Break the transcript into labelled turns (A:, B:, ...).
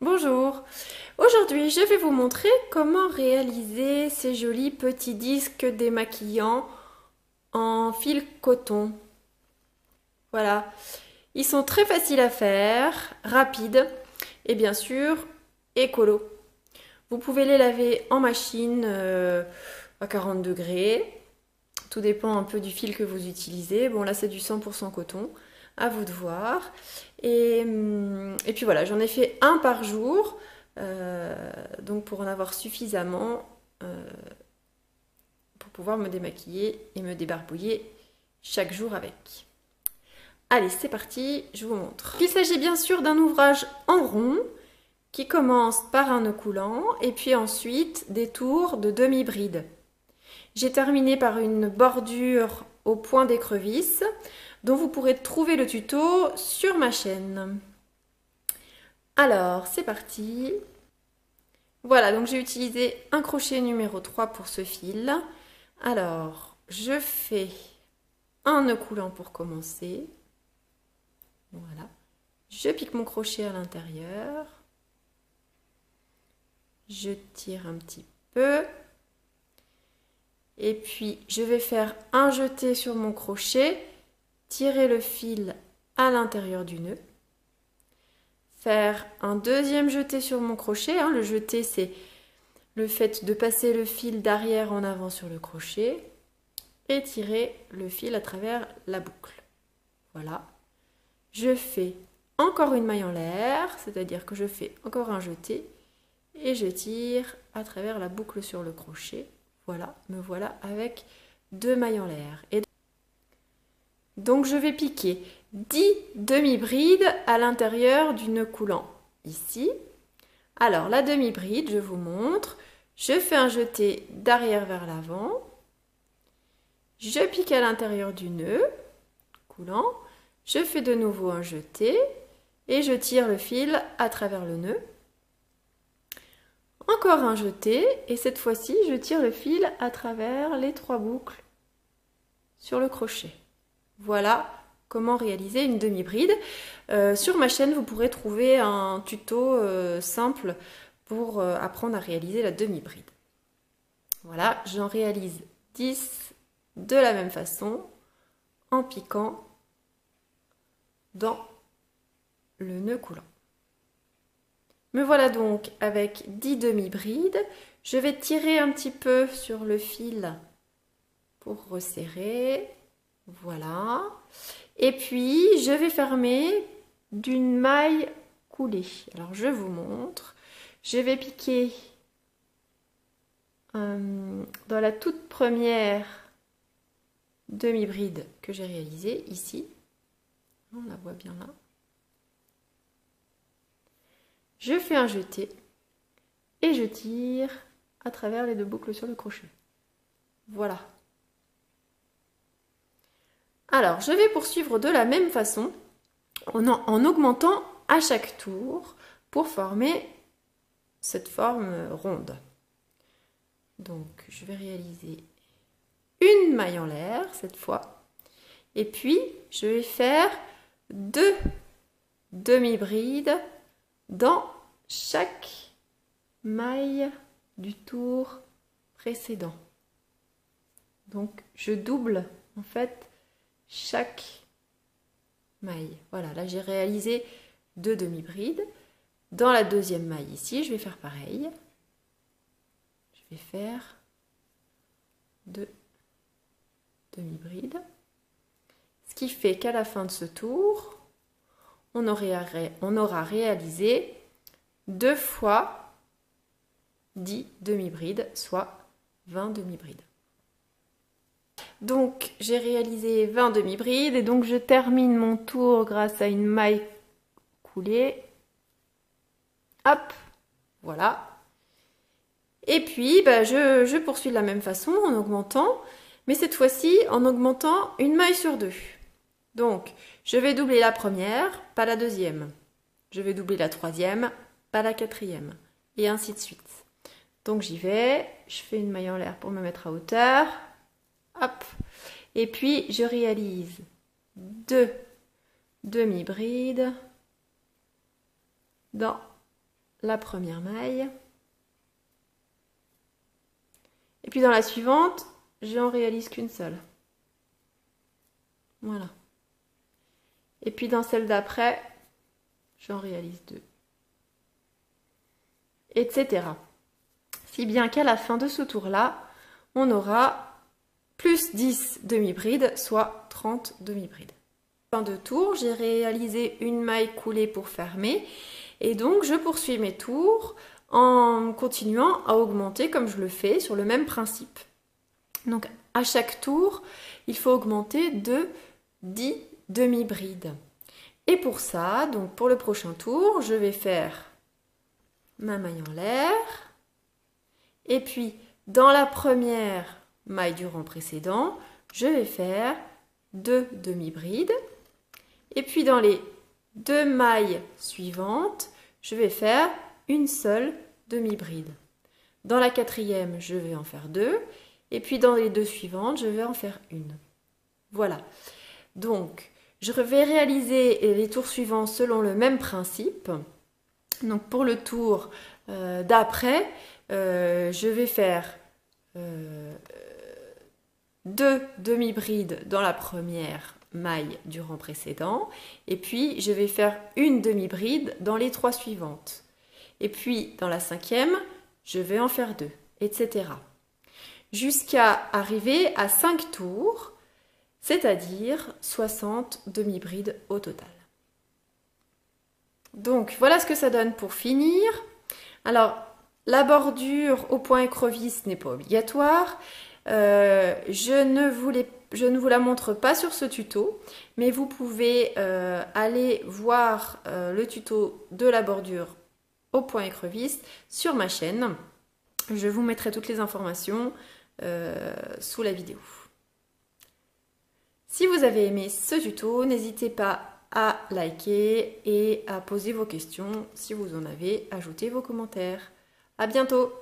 A: Bonjour, aujourd'hui je vais vous montrer comment réaliser ces jolis petits disques démaquillants en fil coton. Voilà, ils sont très faciles à faire, rapides et bien sûr écolo. Vous pouvez les laver en machine à 40 degrés, tout dépend un peu du fil que vous utilisez. Bon là c'est du 100% coton, à vous de voir. Et puis voilà, j'en ai fait un par jour, donc pour en avoir suffisamment pour pouvoir me démaquiller et me débarbouiller chaque jour avec. Allez, c'est parti, je vous montre. Il s'agit bien sûr d'un ouvrage en rond qui commence par un nœud coulant et puis ensuite des tours de demi-bride. J'ai terminé par une bordure au point d'écrevisse dont vous pourrez trouver le tuto sur ma chaîne. Alors, c'est parti. Voilà, donc j'ai utilisé un crochet numéro 3 pour ce fil. Alors, je fais un nœud coulant pour commencer. Voilà. Je pique mon crochet à l'intérieur. Je tire un petit peu. Et puis, je vais faire un jeté sur mon crochet, tirer le fil à l'intérieur du nœud. Faire un deuxième jeté sur mon crochet. Le jeté, c'est le fait de passer le fil d'arrière en avant sur le crochet et tirer le fil à travers la boucle. Voilà. Je fais encore une maille en l'air, c'est-à-dire que je fais encore un jeté et je tire à travers la boucle sur le crochet. Voilà, me voilà avec 2 mailles en l'air. Et donc je vais piquer 10 demi-brides à l'intérieur du nœud coulant ici. Alors la demi-bride, je vous montre. Je fais un jeté d'arrière vers l'avant. Je pique à l'intérieur du nœud coulant. Je fais de nouveau un jeté et je tire le fil à travers le nœud. Encore un jeté et cette fois-ci, je tire le fil à travers les 3 boucles sur le crochet. Voilà comment réaliser une demi-bride. Sur ma chaîne, vous pourrez trouver un tuto simple pour apprendre à réaliser la demi-bride. Voilà, j'en réalise 10 de la même façon en piquant dans le nœud coulant. Me voilà donc avec 10 demi-brides. Je vais tirer un petit peu sur le fil pour resserrer. Voilà. Et puis, je vais fermer d'une maille coulée. Alors, je vous montre. Je vais piquer dans la toute première demi-bride que j'ai réalisée, ici. On la voit bien là. Je fais un jeté et je tire à travers les 2 boucles sur le crochet. Voilà. Alors, je vais poursuivre de la même façon en augmentant à chaque tour pour former cette forme ronde. Donc, je vais réaliser une maille en l'air cette fois. Et puis, je vais faire 2 demi-brides dans chaque maille du tour précédent. Donc, je double en fait chaque maille. Voilà, là j'ai réalisé 2 demi-brides. Dans la deuxième maille ici, je vais faire pareil. Je vais faire 2 demi-brides. Ce qui fait qu'à la fin de ce tour, on aura réalisé 2 fois 10 demi-brides, soit 20 demi-brides. Donc j'ai réalisé 20 demi-brides et donc je termine mon tour grâce à une maille coulée. Hop, voilà. Et puis je poursuis de la même façon en augmentant, mais cette fois-ci en augmentant une maille sur 2. Donc je vais doubler la première, pas la deuxième. Je vais doubler la troisième, pas la quatrième. Et ainsi de suite. Donc j'y vais, je fais une maille en l'air pour me mettre à hauteur. Hop. Et puis je réalise 2 demi-brides dans la première maille. Et puis dans la suivante, j'en réalise qu'une seule. Voilà. Et puis dans celle d'après, j'en réalise 2. Etc. Si bien qu'à la fin de ce tour-là, on aura plus 10 demi-brides, soit 30 demi-brides. Fin de tour, j'ai réalisé une maille coulée pour fermer. Et donc, je poursuis mes tours en continuant à augmenter comme je le fais sur le même principe. Donc, à chaque tour, il faut augmenter de 10 demi-brides. Et pour ça, donc pour le prochain tour, je vais faire ma maille en l'air. Et puis, dans la première maille du rang précédent, je vais faire 2 demi-brides. Et puis, dans les 2 mailles suivantes, je vais faire une seule demi-bride. Dans la quatrième, je vais en faire 2. Et puis, dans les 2 suivantes, je vais en faire une. Voilà. Donc, je vais réaliser les tours suivants selon le même principe. Donc, pour le tour d'après, je vais faire 2 demi-brides dans la première maille du rang précédent. Et puis, je vais faire une demi-bride dans les 3 suivantes. Et puis, dans la 5e, je vais en faire 2, etc. Jusqu'à arriver à 5 tours, c'est-à-dire 60 demi-brides au total. Donc, voilà ce que ça donne pour finir. Alors, la bordure au point écrevisse n'est pas obligatoire. Je ne vous la montre pas sur ce tuto, mais vous pouvez aller voir le tuto de la bordure au point écrevisse sur ma chaîne. Je vous mettrai toutes les informations sous la vidéo. Si vous avez aimé ce tuto, n'hésitez pas à liker et à poser vos questions si vous en avez, ajoutez vos commentaires. À bientôt!